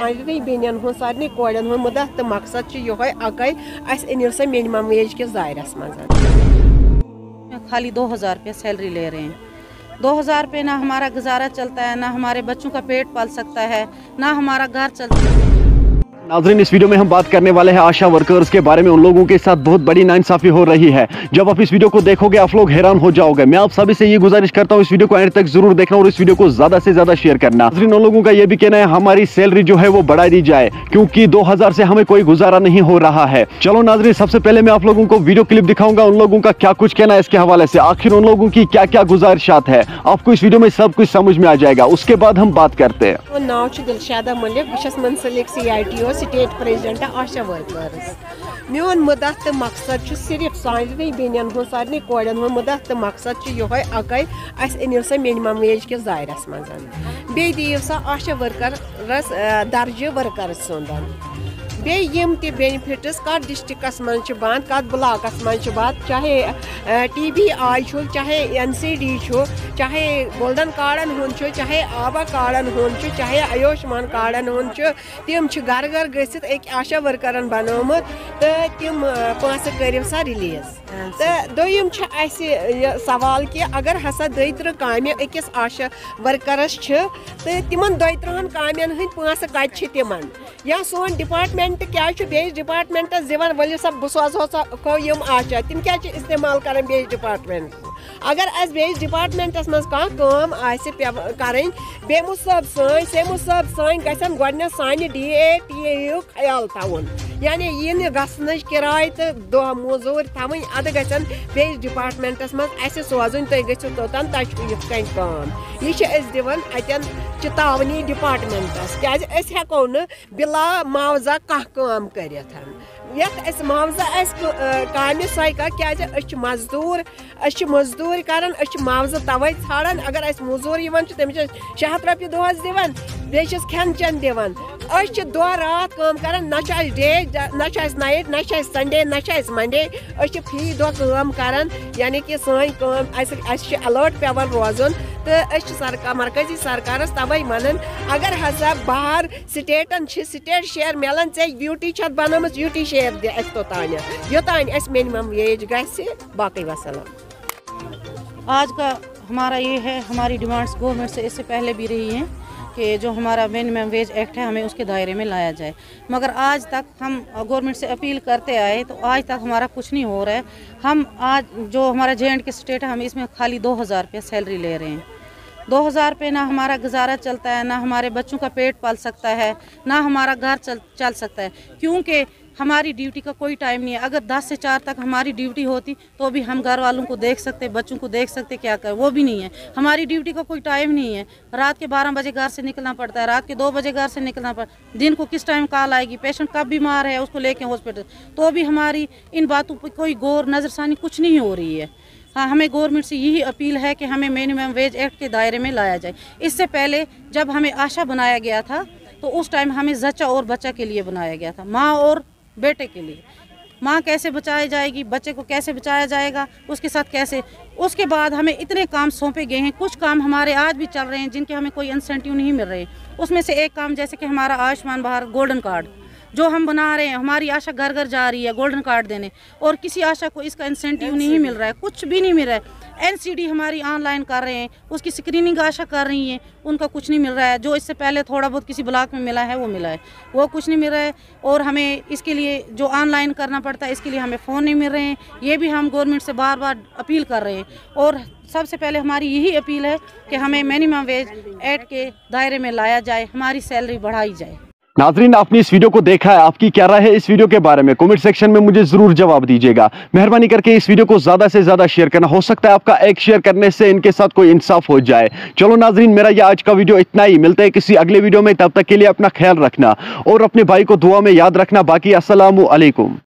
सारे बेन हूँ सारे कोड़न हूँ मुद्दा तो मकसद ये अकै अनिल सा मिनिमम वेज के दायरस मज। खाली 2000 रुपये सैलरी ले रहे हैं। 2000 रुपये ना हमारा गुजारा चलता है, ना हमारे बच्चों का पेट पाल सकता है, ना हमारा घर चलता है। नाज़रीन, इस वीडियो में हम बात करने वाले हैं आशा वर्कर्स के बारे में। उन लोगों के साथ बहुत बड़ी नाइंसाफी हो रही है। जब आप इस वीडियो को देखोगे आप लोग हैरान हो जाओगे। मैं आप सभी से ये गुजारिश करता हूँ इस वीडियो को एंड तक जरूर देखना और इस वीडियो को ज्यादा से ज्यादा शेयर करना। नाज़रीन, उन लोगों का ये भी कहना है हमारी सैलरी जो है वो बढ़ा दी जाए क्योंकि 2000 से हमें कोई गुजारा नहीं हो रहा है। चलो नाज़रीन, सबसे पहले मैं आप लोगों को वीडियो क्लिप दिखाऊंगा उन लोगों का क्या कुछ कहना है इसके हवाले से। आखिर उन लोगों की क्या क्या गुजारिशात है आपको इस वीडियो में सब कुछ समझ में आ जाएगा। उसके बाद हम बात करते हैं। नाम दिलशादा मलिक, बस मुंसलिक CITO स्टेट प्रेसिडेंट आशा वर्कर्स। मोन मुद्दा तो मकसद सिर्फ सारे बेन हूँ सारे कोड़न हूँ मुद्दा तो मकसद ये अकै अनिल सा मिनिमम वेज के दायरस मज। बे दियो सा आशा वर्करस दर्ज वर्कर्स सुंदन बेम बेनिफिट्स कत डिस्ट्रिक्स मज बंद कत ब्लॉकस मज बंद, चाहे TBI चाहे NCD चाहे गोल्डन कार्डन हूँ चाहे आबा कार्डन हूँ चाहे आयुष्मान कार्डन हूँ तम घर घर गसित एक आशा वर्करन बनोमुत तो तम पास करिव सा रिलीज। तो दोयम सवाल कि अगर हसा 2-3 काम अकिस आशा वर्करस तो तिमन 2-3 कामन हंद पास कत तिमन या सोन डिपार्टमेंट क्या बेस डिपार्टमेंटस दिवान वल सब बह सोजो यम आशा तम क्या इस्तेमाल कर बेस डिपार्टमेंट। अगर अस बेस डिपार्टमेंटस मज कम करें बेमु सब सेमु सब गन गोडने सानि DA TA ख्याल थवन, यानी यह गसन किराय तो दह मजूर थवन अद गन बेस डिपार्टमेंटस मज सोजन तुम गो तोतान तम यह दिवान अतन चेतावनी डिपार्टमेंटस क्या हेको न बिला मुआवजा काम कर मुआवजा काम सह क्या मजदूर करान मुआवजा तवे ाड़ान। अगर मजूर तमिस 600 रुपये दोहस दिवान बेस खेन चेन दिवान दह रात काम करान ना डे ना नाइट ना संडे ना मंडे फी दह काम करान, यानी कि सही अलर्ट पेवान रोजन। तो सरकार मरकजी सरकारस तवे वन अगर हसा बाहर स्टेटन स्टेट शेयर मिलान ड्यूटी बनम ड्यूटी शेयर दे तोतान योतान मिनिमम वेज गि बाकी वसलम। आज का हमारा ये है, हमारी डिमांड्स गवर्नमेंट से इससे पहले भी रही हैं कि जो हमारा मिनिमम वेज एक्ट है हमें उसके दायरे में लाया जाए, मगर आज तक हम गवर्नमेंट से अपील करते आए तो आज तक हमारा कुछ नहीं हो रहा है। हम आज जो हमारा J&K स्टेट है हम इसमें खाली 2000 रुपये सैलरी ले रहे हैं। 2000 रुपये ना हमारा गुजारा चलता है, ना हमारे बच्चों का पेट पाल सकता है, ना हमारा घर चल सकता है क्योंकि हमारी ड्यूटी का कोई टाइम नहीं है। अगर 10 से 4 तक हमारी ड्यूटी होती तो भी हम घर वालों को देख सकते, बच्चों को देख सकते, क्या कर वो भी नहीं है। हमारी ड्यूटी का कोई टाइम नहीं है। रात के 12 बजे घर से निकलना पड़ता है, रात के 2 बजे घर से निकलना पड़ता है। दिन को किस टाइम कॉल आएगी, पेशेंट कब बीमार है उसको लेके हॉस्पिटल, तो भी हमारी इन बातों पर कोई गौर नज़रसानी कुछ नहीं हो रही है। हाँ, हमें गवर्नमेंट से यही अपील है कि हमें मिनिमम वेज एक्ट के दायरे में लाया जाए। इससे पहले जब हमें आशा बनाया गया था तो उस टाइम हमें जच्चा और बच्चा के लिए बनाया गया था, माँ और बेटे के लिए। माँ कैसे बचाई जाएगी, बच्चे को कैसे बचाया जाएगा, उसके साथ कैसे। उसके बाद हमें इतने काम सौंपे गए हैं, कुछ काम हमारे आज भी चल रहे हैं जिनके हमें कोई इंसेंटिव नहीं मिल रहे। उसमें से एक काम जैसे कि हमारा आयुष्मान भारत गोल्डन कार्ड जो हम बना रहे हैं, हमारी आशा घर घर जा रही है गोल्डन कार्ड देने और किसी आशा को इसका इंसेंटिव नहीं मिल रहा है, कुछ भी नहीं मिल रहा है। NCD हमारी ऑनलाइन कर रहे हैं, उसकी स्क्रीनिंग आशा कर रही हैं, उनका कुछ नहीं मिल रहा है। जो इससे पहले थोड़ा बहुत किसी ब्लॉक में मिला है वो मिला है, वो कुछ नहीं मिल रहा है। और हमें इसके लिए जो ऑनलाइन करना पड़ता है इसके लिए हमें फ़ोन नहीं मिल रहे हैं। ये भी हम गवर्नमेंट से बार बार अपील कर रहे हैं। और सबसे पहले हमारी यही अपील है कि हमें मिनिमम वेज एक्ट के दायरे में लाया जाए, हमारी सैलरी बढ़ाई जाए। नाजरीन, आपने इस वीडियो को देखा है, आपकी क्या राय है इस वीडियो के बारे में कमेंट सेक्शन में मुझे जरूर जवाब दीजिएगा। मेहरबानी करके इस वीडियो को ज्यादा से ज्यादा शेयर करना, हो सकता है आपका एक शेयर करने से इनके साथ कोई इंसाफ हो जाए। चलो नाजरीन, मेरा ये आज का वीडियो इतना ही, मिलते हैं किसी अगले वीडियो में, तब तक के लिए अपना ख्याल रखना और अपने भाई को दुआ में याद रखना। बाकी अस्सलामु अलैकुम।